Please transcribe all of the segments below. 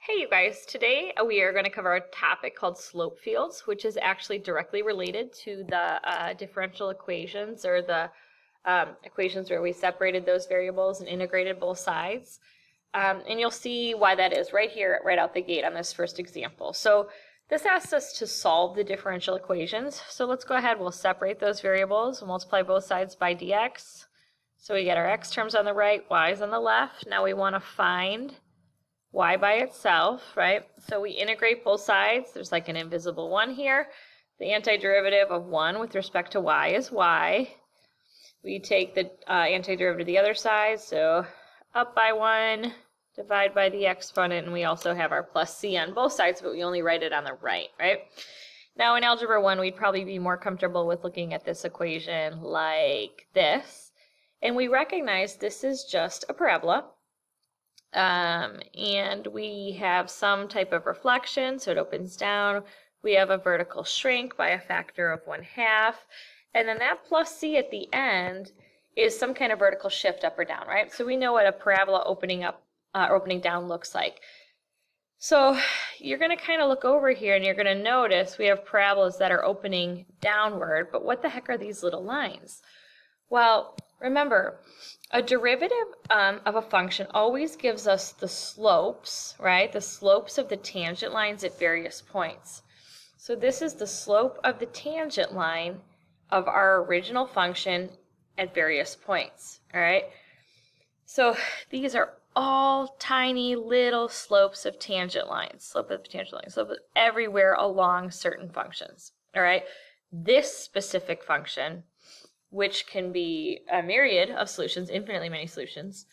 Hey you guys, today we are going to cover a topic called slope fields, which is actually directly related to the differential equations or the equations where we separated those variables and integrated both sides. And you'll see why that is right here, right out the gate on this first example. So this asks us to solve the differential equations. So let's go ahead, we'll separate those variables and multiply both sides by dx. So we get our x terms on the right, y's on the left. Now we want to find y by itself, right? So we integrate both sides. There's like an invisible 1 here. The antiderivative of 1 with respect to y is y. We take the antiderivative of the other side, so up by 1, divide by the exponent, and we also have our plus c on both sides, but we only write it on the right, right? Now in Algebra 1, we'd probably be more comfortable with looking at this equation like this. And we recognize this is just a parabola. And we have some type of reflection, so it opens down. We have a vertical shrink by a factor of 1/2. And then that plus c at the end is some kind of vertical shift up or down, right? So we know what a parabola opening up or opening down looks like. So you're going to kind of look over here and you're going to notice we have parabolas that are opening downward, but what the heck are these little lines? Well, remember, a derivative of a function always gives us the slopes, right? The slopes of the tangent lines at various points. So this is the slope of the tangent line of our original function at various points, all right? So these are all tiny little slopes of tangent lines, slope of tangent lines, slope everywhere along certain functions, all right? This specific function, which can be a myriad of solutions, infinitely many solutions,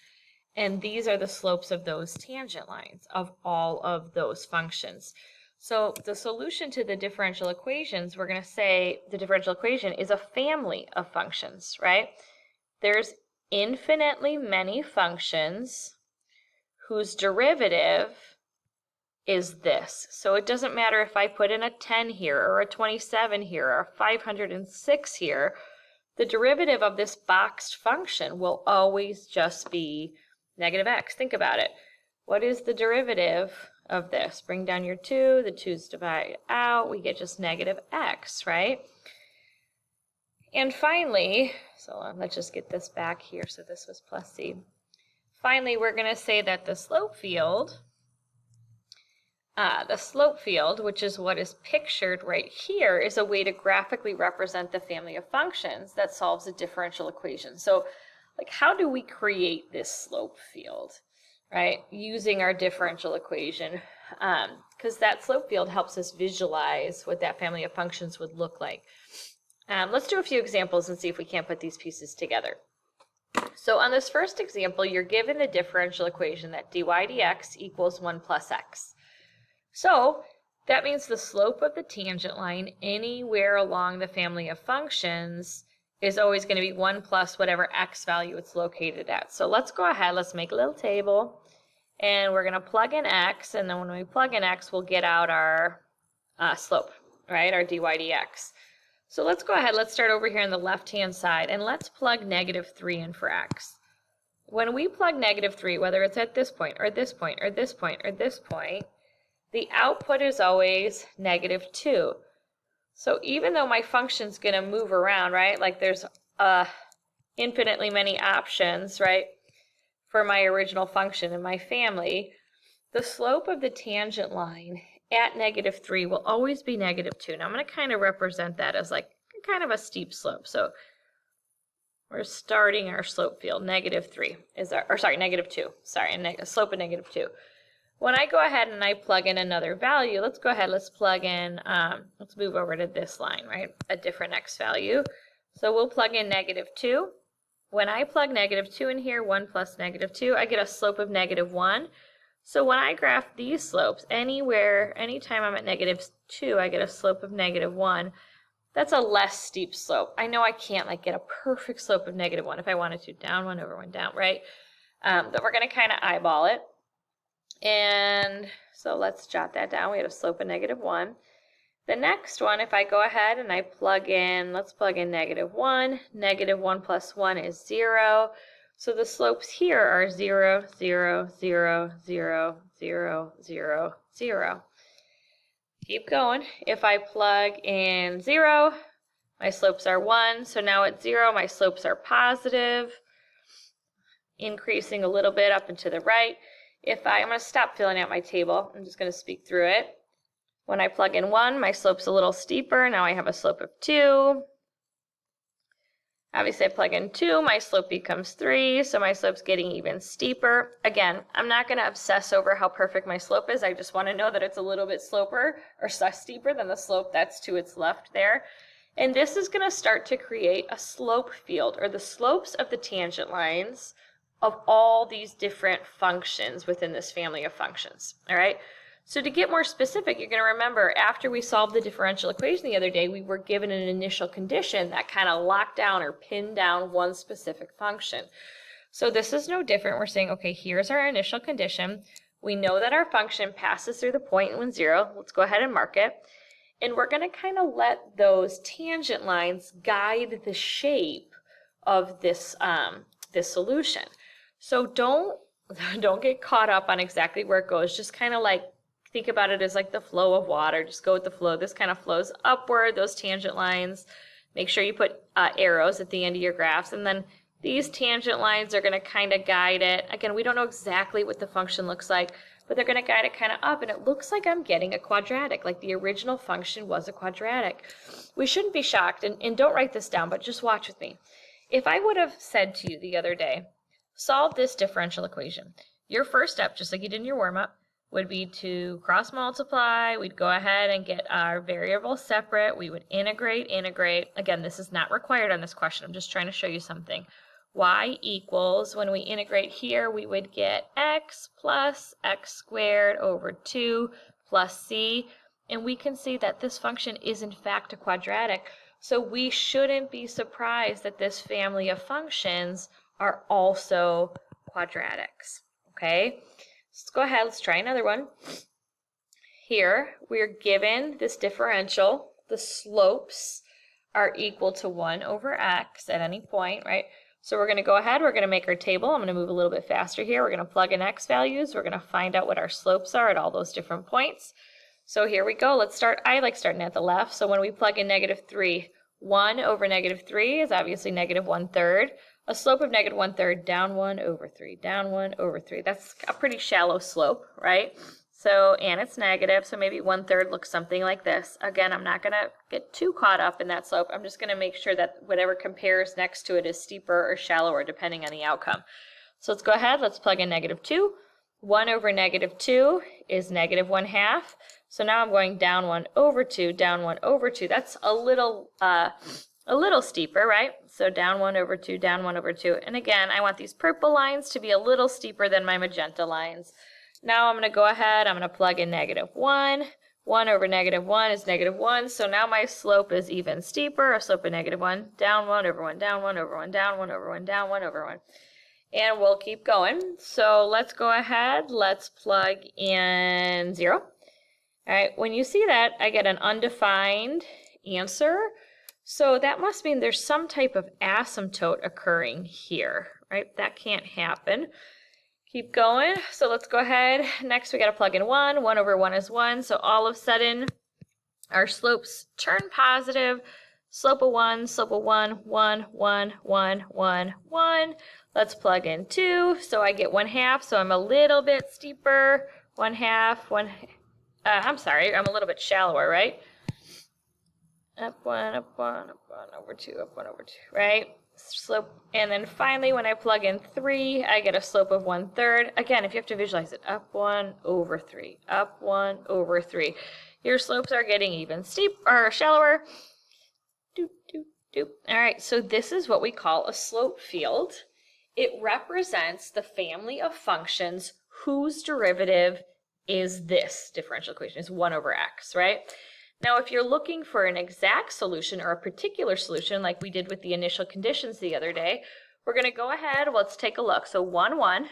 and these are the slopes of those tangent lines of all of those functions. So the solution to the differential equations, we're going to say the differential equation is a family of functions, right? There's infinitely many functions whose derivative is this. So it doesn't matter if I put in a 10 here or a 27 here or a 506 here, the derivative of this boxed function will always just be negative x. Think about it. What is the derivative of this? Bring down your 2, the 2's divide out, we get just negative x, right? And finally, so let's just get this back here, so this was plus c. Finally, we're going to say that the slope field, which is what is pictured right here, is a way to graphically represent the family of functions that solves a differential equation. So, like, how do we create this slope field, right? Using our differential equation, because that slope field helps us visualize what that family of functions would look like. Let's do a few examples and see if we can't put these pieces together. So on this first example, you're given the differential equation that dy dx equals 1 plus x. So that means the slope of the tangent line anywhere along the family of functions is always going to be 1 plus whatever x value it's located at. So let's go ahead, let's make a little table, and we're going to plug in x, and then when we plug in x, we'll get out our slope, right, our dy dx. So let's go ahead, let's start over here on the left-hand side, and let's plug negative 3 in for x. When we plug negative 3, whether it's at this point, or this point, or this point, or this point, the output is always negative 2. So even though my function's going to move around, right, like there's infinitely many options, right, for my original function in my family, the slope of the tangent line at negative 3 will always be negative 2. Now I'm going to kind of represent that as like kind of a steep slope. So we're starting our slope field. Negative 3 is our, or sorry, negative 2. Sorry, a slope of negative 2. When I go ahead and I plug in another value, let's go ahead, let's plug in, let's move over to this line, right, a different x value. So we'll plug in negative 2. When I plug negative 2 in here, 1 plus negative 2, I get a slope of negative 1. So when I graph these slopes, anytime I'm at negative 2, I get a slope of negative 1. That's a less steep slope. I know I can't like get a perfect slope of negative 1 if I wanted to, down 1 over 1 down, right? But we're going to kind of eyeball it. And so let's jot that down. We had a slope of negative 1. The next one, if I go ahead and I plug in, let's plug in negative 1. Negative 1 plus 1 is 0. So the slopes here are 0, 0, 0, 0, 0, 0, 0. Keep going. If I plug in 0, my slopes are 1. So now at 0, my slopes are positive, increasing a little bit up and to the right. I'm going to stop filling out my table. I'm just going to speak through it. When I plug in 1, my slope's a little steeper. Now I have a slope of 2. Obviously, I plug in 2, my slope becomes 3, so my slope's getting even steeper. Again, I'm not going to obsess over how perfect my slope is. I just want to know that it's a little bit steeper than the slope that's to its left there. And this is going to start to create a slope field, or the slopes of the tangent lines of all these different functions within this family of functions. All right. So to get more specific, you're going to remember after we solved the differential equation the other day, we were given an initial condition that kind of locked down or pinned down one specific function. So this is no different. We're saying, okay, here's our initial condition. We know that our function passes through the point when 0. Let's go ahead and mark it. And we're going to kind of let those tangent lines guide the shape of this, this solution. So don't get caught up on exactly where it goes. Just kind of like think about it as like the flow of water. Just go with the flow. This kind of flows upward, those tangent lines. Make sure you put arrows at the end of your graphs. And then these tangent lines are going to kind of guide it. Again, we don't know exactly what the function looks like, but they're going to guide it kind of up. And it looks like I'm getting a quadratic, like the original function was a quadratic. We shouldn't be shocked, and don't write this down, but just watch with me. If I would have said to you the other day, solve this differential equation, your first step, just like you did in your warm-up, would be to cross multiply. We'd go ahead and get our variables separate. We would integrate. Again, this is not required on this question. I'm just trying to show you something. Y equals, when we integrate here, we would get x plus x squared over 2 plus c. And we can see that this function is in fact a quadratic. So we shouldn't be surprised that this family of functions are also quadratics. Okay? Let's go ahead, let's try another one. Here, we're given this differential. The slopes are equal to 1 over x at any point, right? So we're going to go ahead, we're going to make our table. I'm going to move a little bit faster here. We're going to plug in x values. We're going to find out what our slopes are at all those different points. So here we go. Let's start. I like starting at the left. So when we plug in -3, 1 over -3 is obviously -1/3. A slope of -1/3, down 1 over 3, down 1 over 3. That's a pretty shallow slope, right? So, and it's negative, so maybe 1/3 looks something like this. Again, I'm not going to get too caught up in that slope. I'm just going to make sure that whatever compares next to it is steeper or shallower depending on the outcome. So let's go ahead, let's plug in -2. 1 over -2 is -1/2. So now I'm going down 1 over 2, down 1 over 2. That's a little steeper, right? So down 1 over 2, down 1 over 2. And again, I want these purple lines to be a little steeper than my magenta lines. Now I'm going to go ahead, I'm going to plug in -1. 1 over -1 is -1. So now my slope is even steeper, a slope of -1, down 1 over 1, down 1 over 1, down 1 over 1, down 1 over 1. And we'll keep going. So let's go ahead, let's plug in 0. All right, when you see that, I get an undefined answer. So that must mean there's some type of asymptote occurring here, right? That can't happen. Keep going. So let's go ahead. Next, we got to plug in 1. 1 over 1 is 1. So all of a sudden, our slopes turn positive. Slope of 1, slope of 1, 1, 1, 1, 1, 1. Let's plug in 2. So I get 1/2. So I'm a little bit steeper. 1/2, I'm sorry, I'm a little bit shallower, right? Up 1, up 1, up 1 over 2, up 1 over 2, right? Slope, and then finally when I plug in 3, I get a slope of 1/3. Again, if you have to visualize it, up 1 over 3, up 1 over 3. Your slopes are getting even shallower. Doop, doop, doop. All right, so this is what we call a slope field. It represents the family of functions whose derivative is this differential equation, is 1 over x, right? Now, if you're looking for an exact solution or a particular solution like we did with the initial conditions the other day, we're going to go ahead, let's take a look. So 1, 1,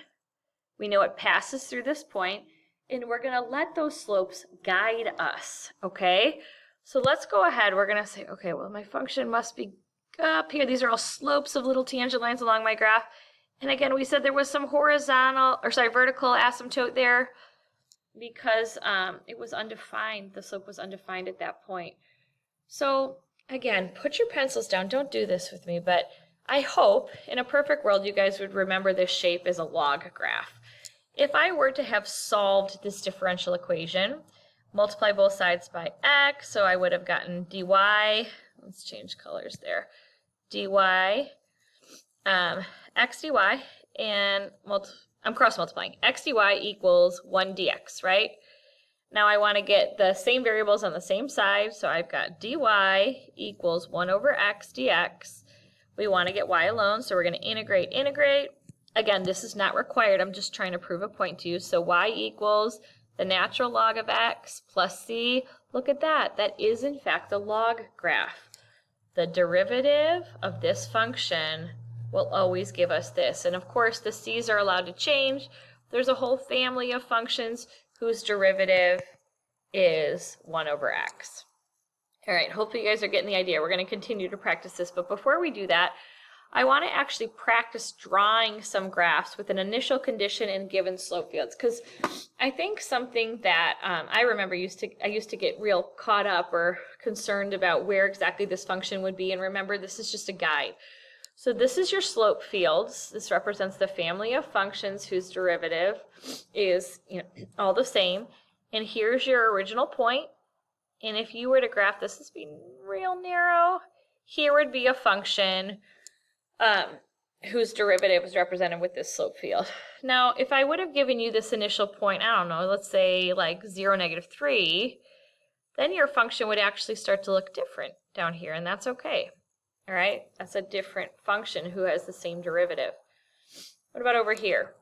we know it passes through this point, and we're going to let those slopes guide us, okay? So let's go ahead, we're going to say, okay, well, my function must be up here. These are all slopes of little tangent lines along my graph. And again, we said there was some vertical asymptote there. because it was undefined. The slope was undefined at that point. So again, put your pencils down. Don't do this with me, but I hope in a perfect world you guys would remember this shape as a log graph. If I were to have solved this differential equation, multiply both sides by x, so I would have gotten dy, let's change colors there, dy, x dy, and I'm cross multiplying, x dy equals 1 dx, right? Now I want to get the same variables on the same side, so I've got dy equals 1 over x dx. We want to get y alone, so we're going to integrate. Again, this is not required. I'm just trying to prove a point to you. So y equals the natural log of x plus c. Look at that. That is, in fact, the log graph. The derivative of this function will always give us this. And of course, the c's are allowed to change. There's a whole family of functions whose derivative is 1 over x. All right, hopefully you guys are getting the idea. We're going to continue to practice this, but before we do that, I want to actually practice drawing some graphs with an initial condition and given slope fields, because I think something that I remember I used to get real caught up or concerned about where exactly this function would be, and remember, this is just a guide. So this is your slope fields. This represents the family of functions whose derivative is, all the same. And here's your original point. And if you were to graph this as being real narrow, here would be a function whose derivative is represented with this slope field. Now, if I would have given you this initial point, I don't know, let's say like 0, -3, then your function would actually start to look different down here, and that's okay. All right, that's a different function who has the same derivative. What about over here?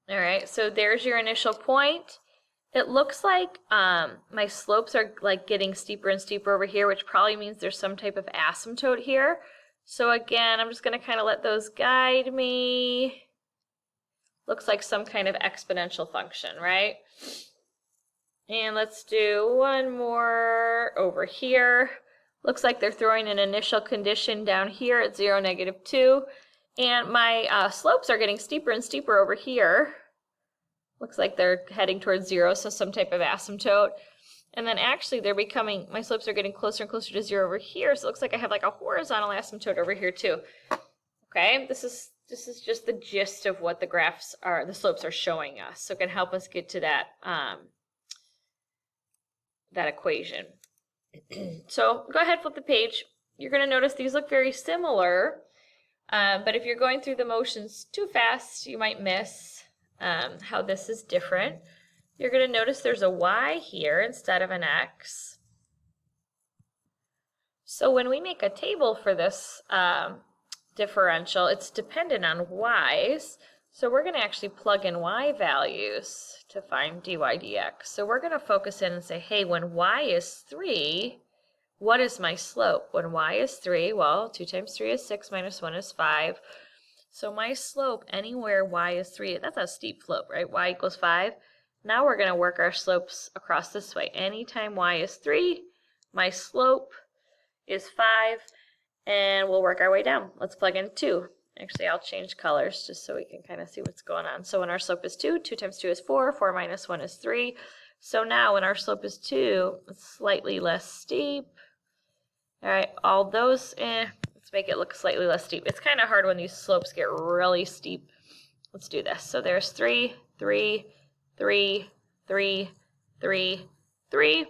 All right, so there's your initial point. It looks like my slopes are like getting steeper and steeper over here, which probably means there's some type of asymptote here. So again, I'm just going to kind of let those guide me. Looks like some kind of exponential function, right? And let's do one more over here. Looks like they're throwing an initial condition down here at 0, -2. And my slopes are getting steeper and steeper over here. Looks like they're heading towards 0, so some type of asymptote. And then actually my slopes are getting closer and closer to 0 over here, so it looks like I have like a horizontal asymptote over here too. Okay, this is just the gist of what the slopes are showing us, so it can help us get to that, that equation. So go ahead, flip the page. You're going to notice these look very similar, but if you're going through the motions too fast, you might miss how this is different. You're going to notice there's a y here instead of an x. So when we make a table for this differential, it's dependent on y's. So we're going to actually plug in y values to find dy dx. So we're going to focus in and say, hey, when y is 3, what is my slope? When y is 3, well, 2 times 3 is 6, minus 1 is 5. So my slope anywhere y is 3, that's a steep slope, right? Y equals 5. Now we're going to work our slopes across this way. Anytime y is 3, my slope is 5, and we'll work our way down. Let's plug in 2. Actually, I'll change colors just so we can kind of see what's going on. So when our slope is 2, 2 times 2 is 4, 4 minus 1 is 3. So now when our slope is 2, it's slightly less steep. All right, all those, let's make it look slightly less steep. It's kind of hard when these slopes get really steep. Let's do this. So there's 3, 3, 3, 3, 3, 3.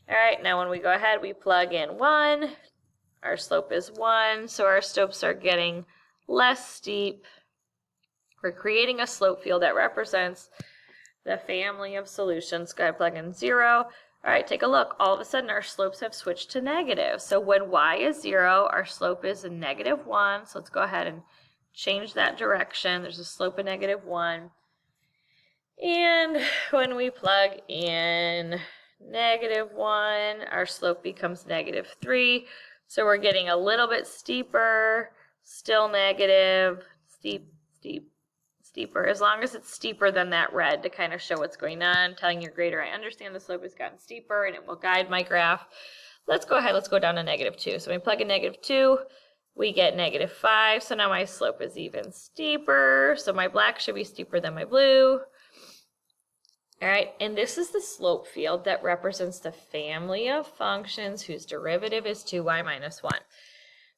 All right, now when we go ahead, we plug in 1. Our slope is 1, so our slopes are getting less steep. We're creating a slope field that represents the family of solutions. Go ahead, plug in 0. All right, take a look. All of a sudden, our slopes have switched to negative. So when y is 0, our slope is a -1. So let's go ahead and change that direction. There's a slope of -1. And when we plug in -1, our slope becomes -3. So we're getting a little bit steeper, still negative, steep, steep, steeper. As long as it's steeper than that red to kind of show what's going on, telling your grader, I understand the slope has gotten steeper and it will guide my graph. Let's go ahead, let's go down to -2. So when we plug in -2, we get -5. So now my slope is even steeper. So my black should be steeper than my blue. All right, and this is the slope field that represents the family of functions whose derivative is 2y minus 1.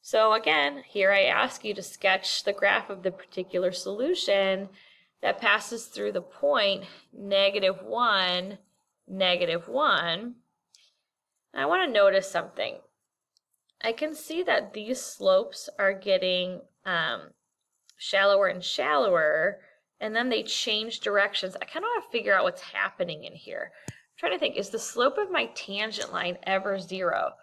So again, here I ask you to sketch the graph of the particular solution that passes through the point -1, -1. I want to notice something. I can see that these slopes are getting shallower and shallower, and then they change directions. I kind of want to figure out what's happening in here. I'm trying to think, is the slope of my tangent line ever 0?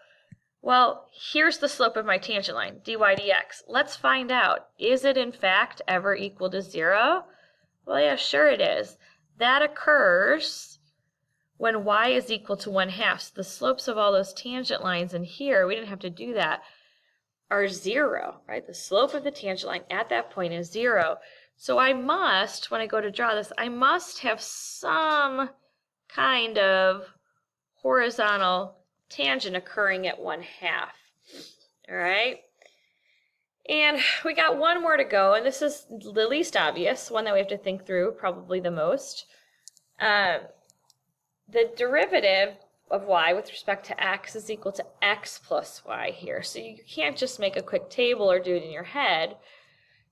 Well, here's the slope of my tangent line, dy dx. Let's find out. Is it in fact ever equal to 0? Well, yeah, sure it is. That occurs when y is equal to 1/2. So the slopes of all those tangent lines in here, we didn't have to do that, are 0, right? The slope of the tangent line at that point is 0. So I must, when I go to draw this, I must have some kind of horizontal tangent occurring at 1/2. All right. And we got one more to go, and this is the least obvious, one that we have to think through probably the most. The derivative of y with respect to x is equal to x plus y here. So you can't just make a quick table or do it in your head.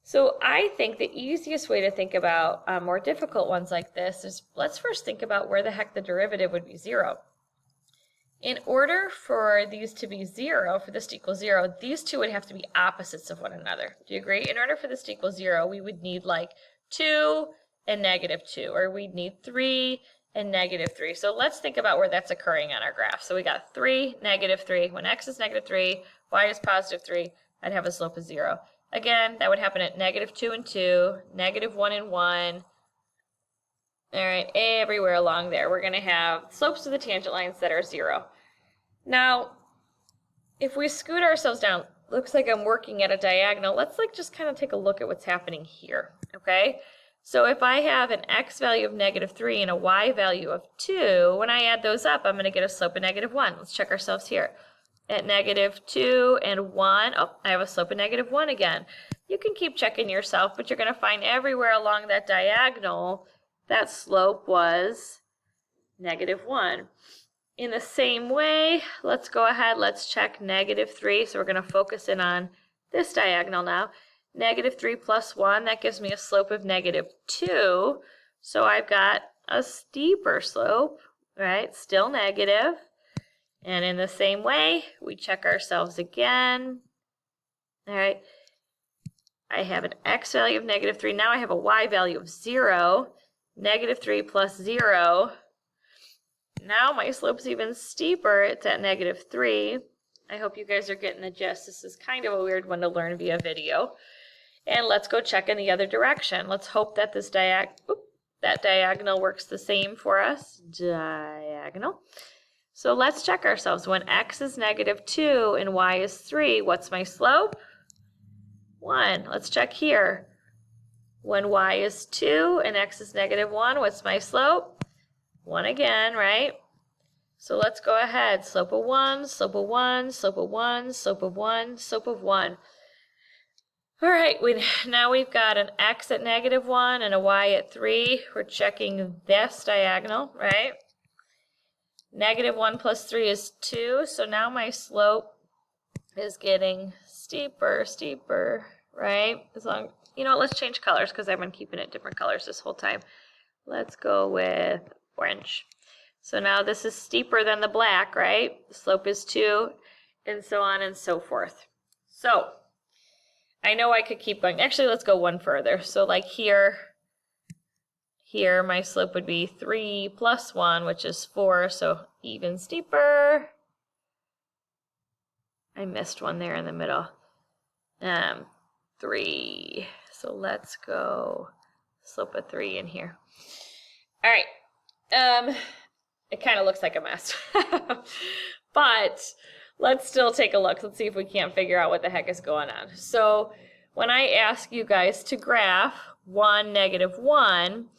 So I think the easiest way to think about more difficult ones like this is, let's first think about where the heck the derivative would be 0. In order for these to be 0, for this to equal 0, these two would have to be opposites of one another. Do you agree? In order for this to equal 0, we would need like 2 and -2, or we'd need 3 and -3. So let's think about where that's occurring on our graph. So we got 3, -3. When x is -3, y is +3, I'd have a slope of 0. Again, that would happen at -2 and 2, -1 and 1. All right, everywhere along there, we're going to have slopes of the tangent lines that are 0. Now, if we scoot ourselves down, looks like I'm working at a diagonal. Let's just kind of take a look at what's happening here, okay? So if I have an x value of -3 and a y value of 2, when I add those up, I'm going to get a slope of -1. Let's check ourselves here. At -2 and 1, oh, I have a slope of -1 again. You can keep checking yourself, but you're going to find everywhere along that diagonal that slope was -1. In the same way, let's go ahead, let's check -3. So we're going to focus in on this diagonal now. -3 plus 1, that gives me a slope of -2. So I've got a steeper slope, right? Still negative. And in the same way, we check ourselves again. All right. I have an x value of -3. Now I have a y value of 0. -3 plus 0. Now my slope's even steeper. It's at -3. I hope you guys are getting the gist. This is kind of a weird one to learn via video. And let's go check in the other direction. Let's hope that this diagonal works the same for us. Diagonal. So let's check ourselves. When x is -2 and y is 3, what's my slope? 1. Let's check here. When y is 2 and x is -1, what's my slope? 1 again, right? So let's go ahead. Slope of 1, slope of 1, slope of 1, slope of 1, slope of 1. All right, now we've got an x at -1 and a y at 3. We're checking this diagonal, right? -1 plus 3 is 2, so now my slope is getting steeper, right? Let's change colors because I've been keeping it different colors this whole time. Let's go with orange. So now this is steeper than the black, right? The slope is 2, and so on and so forth. So I know I could keep going. Actually, let's go one further. So like here my slope would be 3 plus 1, which is 4, so even steeper. I missed one there in the middle. 3. So let's go slope of 3 in here. All right. It kind of looks like a mess. But let's still take a look. Let's see if we can't figure out what the heck is going on. So when I ask you guys to graph 1, -1,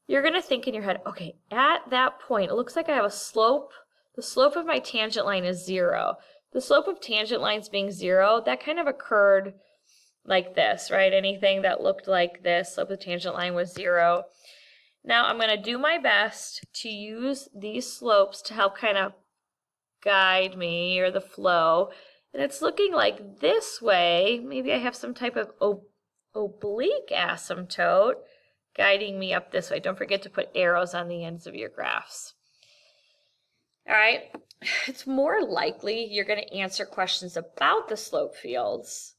you're going to think in your head, okay, at that point, it looks like I have a slope. The slope of my tangent line is 0. The slope of tangent lines being 0, that kind of occurred like this, right? Anything that looked like this, slope of the tangent line was 0. Now I'm going to do my best to use these slopes to help kind of guide me, or the flow. And it's looking like this way. Maybe I have some type of oblique asymptote guiding me up this way. Don't forget to put arrows on the ends of your graphs. All right, it's more likely you're going to answer questions about the slope fields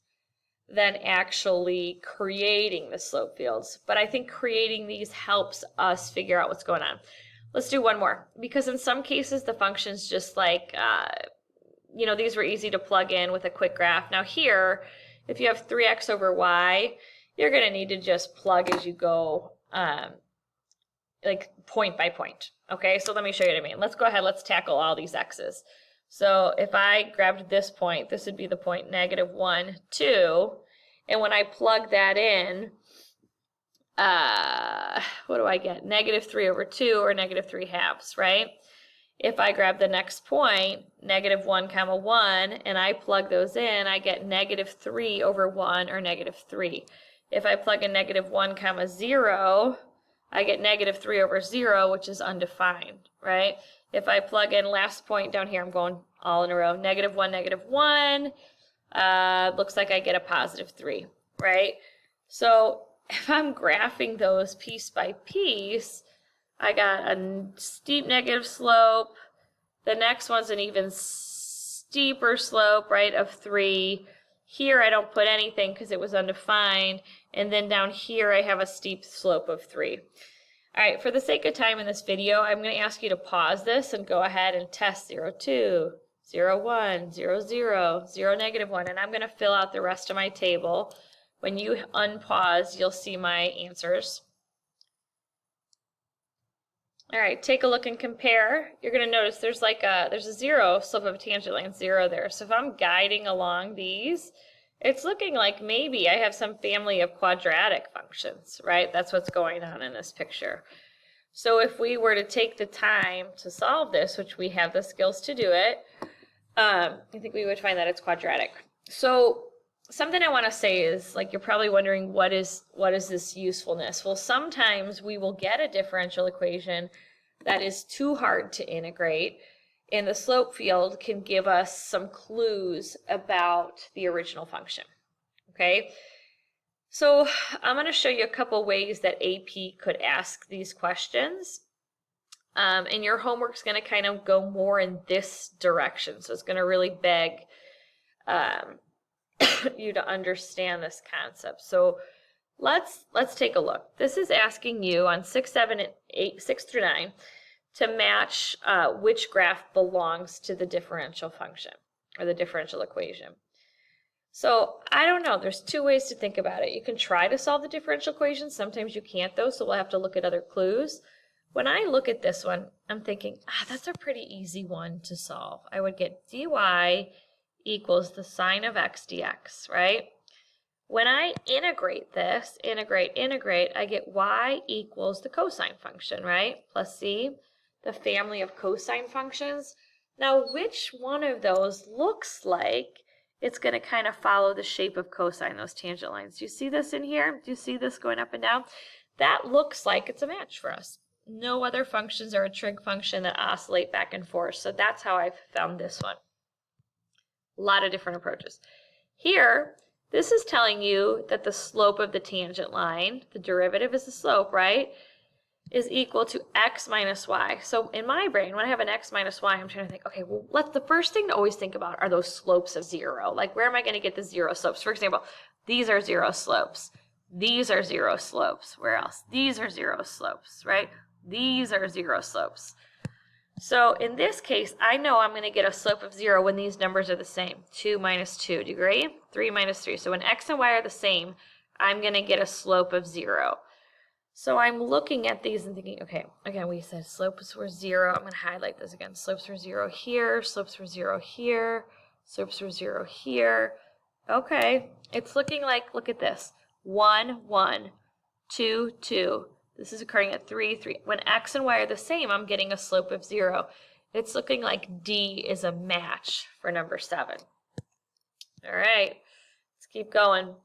than actually creating the slope fields. But I think creating these helps us figure out what's going on. Let's do one more, because in some cases the function's just like, you know, these were easy to plug in with a quick graph. Now here, if you have 3x over y, you're going to need to just plug as you go, like point by point. Okay, so let me show you what I mean. Let's go ahead, let's tackle all these x's. So if I grabbed this point, this would be the point -1, 2, and when I plug that in, what do I get? -3 over 2, or -3 halves, right? If I grab the next point, -1, 1, and I plug those in, I get -3 over 1, or -3. If I plug in -1, 0, I get -3 over 0, which is undefined, right? If I plug in last point down here, I'm going all in a row, -1, -1, looks like I get a +3, right? So if I'm graphing those piece by piece, I got a steep negative slope. The next one's an even steeper slope, right, of 3. Here I don't put anything because it was undefined. And then down here I have a steep slope of 3. All right, for the sake of time in this video, I'm going to ask you to pause this and go ahead and test 0, 2, 0, 1, 0, 0, 0, -1, and I'm going to fill out the rest of my table. When you unpause, you'll see my answers. All right, take a look and compare. You're going to notice there's a 0 slope of a tangent line, 0 there. So if I'm guiding along these, it's looking like maybe I have some family of quadratic functions, right? That's what's going on in this picture. So if we were to take the time to solve this, which we have the skills to do it, I think we would find that it's quadratic. So something I want to say is, like, you're probably wondering, what is this usefulness? Well, sometimes we will get a differential equation that is too hard to integrate, and the slope field can give us some clues about the original function. Okay, so I'm going to show you a couple ways that AP could ask these questions, and your homework's going to kind of go more in this direction. So it's going to really beg you to understand this concept. So let's take a look. This is asking you on 6, 7, and 8, 6 through 9 to match which graph belongs to the differential function or the differential equation. So I don't know. There's two ways to think about it. You can try to solve the differential equation. Sometimes you can't, though, so we'll have to look at other clues. When I look at this one, I'm thinking, that's a pretty easy one to solve. I would get dy equals the sine of x dx, right? When I integrate this, integrate, I get y equals the cosine function, right? Plus c, the family of cosine functions. Now, which one of those looks like it's going to kind of follow the shape of cosine, those tangent lines? Do you see this in here? Do you see this going up and down? That looks like it's a match for us. No other functions are a trig function that oscillate back and forth, so that's how I found this one. A lot of different approaches. Here, this is telling you that the slope of the tangent line, the derivative is the slope, right, is equal to x minus y. So in my brain, when I have an x minus y, I'm trying to think, okay, well, the first thing to always think about are those slopes of 0. Like, where am I going to get the 0 slopes? For example, these are 0 slopes. These are 0 slopes. Where else? These are 0 slopes, right? These are 0 slopes. So in this case, I know I'm going to get a slope of 0 when these numbers are the same. 2 minus 2, do you agree? 3 minus 3. So when x and y are the same, I'm going to get a slope of 0. So I'm looking at these and thinking, okay, again, we said slopes were 0. I'm going to highlight this again. Slopes were 0 here, slopes were 0 here, slopes were 0 here. Okay, it's looking like, look at this. 1, 1, 2, 2. This is occurring at 3, 3. When x and y are the same, I'm getting a slope of 0. It's looking like D is a match for number 7. All right, let's keep going.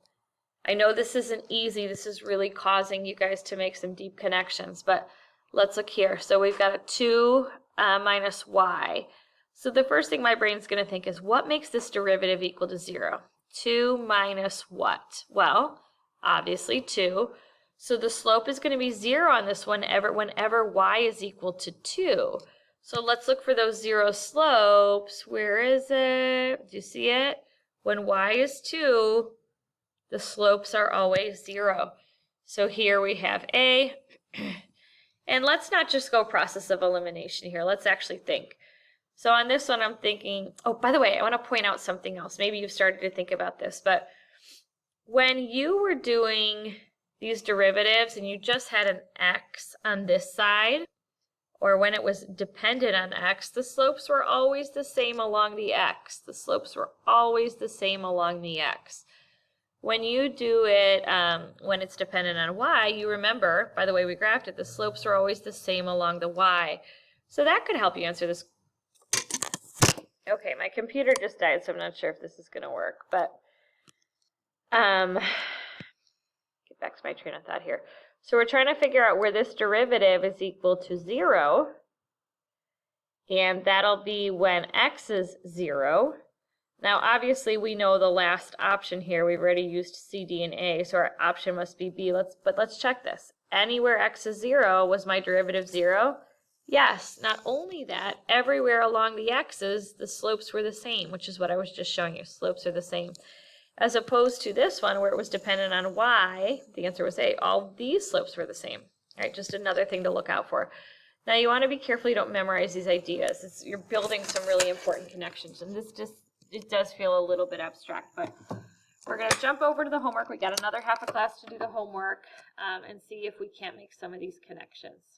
I know this isn't easy. This is really causing you guys to make some deep connections, but let's look here. So we've got a 2 minus y. So the first thing my brain's going to think is, what makes this derivative equal to 0? 2 minus what? Well, obviously 2. So the slope is going to be 0 on this whenever y is equal to 2. So let's look for those 0 slopes. Where is it? Do you see it? When y is 2, the slopes are always 0. So here we have A. And let's not just go process of elimination here. Let's actually think. So on this one, I'm thinking, oh, by the way, I want to point out something else. Maybe you've started to think about this, but when you were doing these derivatives and you just had an x on this side, or when it was dependent on x, the slopes were always the same along the x. The slopes were always the same along the x. When you do it when it's dependent on y, you remember, by the way we graphed it, the slopes are always the same along the y. So that could help you answer this. Okay, my computer just died, so I'm not sure if this is going to work, but get back to my train of thought here. So we're trying to figure out where this derivative is equal to 0, and that'll be when x is 0. Now, obviously, we know the last option here. We've already used C, D, and A, so our option must be B. But let's check this. Anywhere x is 0, was my derivative 0? Yes. Not only that, everywhere along the x's, the slopes were the same, which is what I was just showing you. Slopes are the same. As opposed to this one, where it was dependent on y, the answer was A. All these slopes were the same. All right, just another thing to look out for. Now, you want to be careful you don't memorize these ideas. You're building some really important connections, and it does feel a little bit abstract, but we're going to jump over to the homework. We got another half a class to do the homework and see if we can't make some of these connections.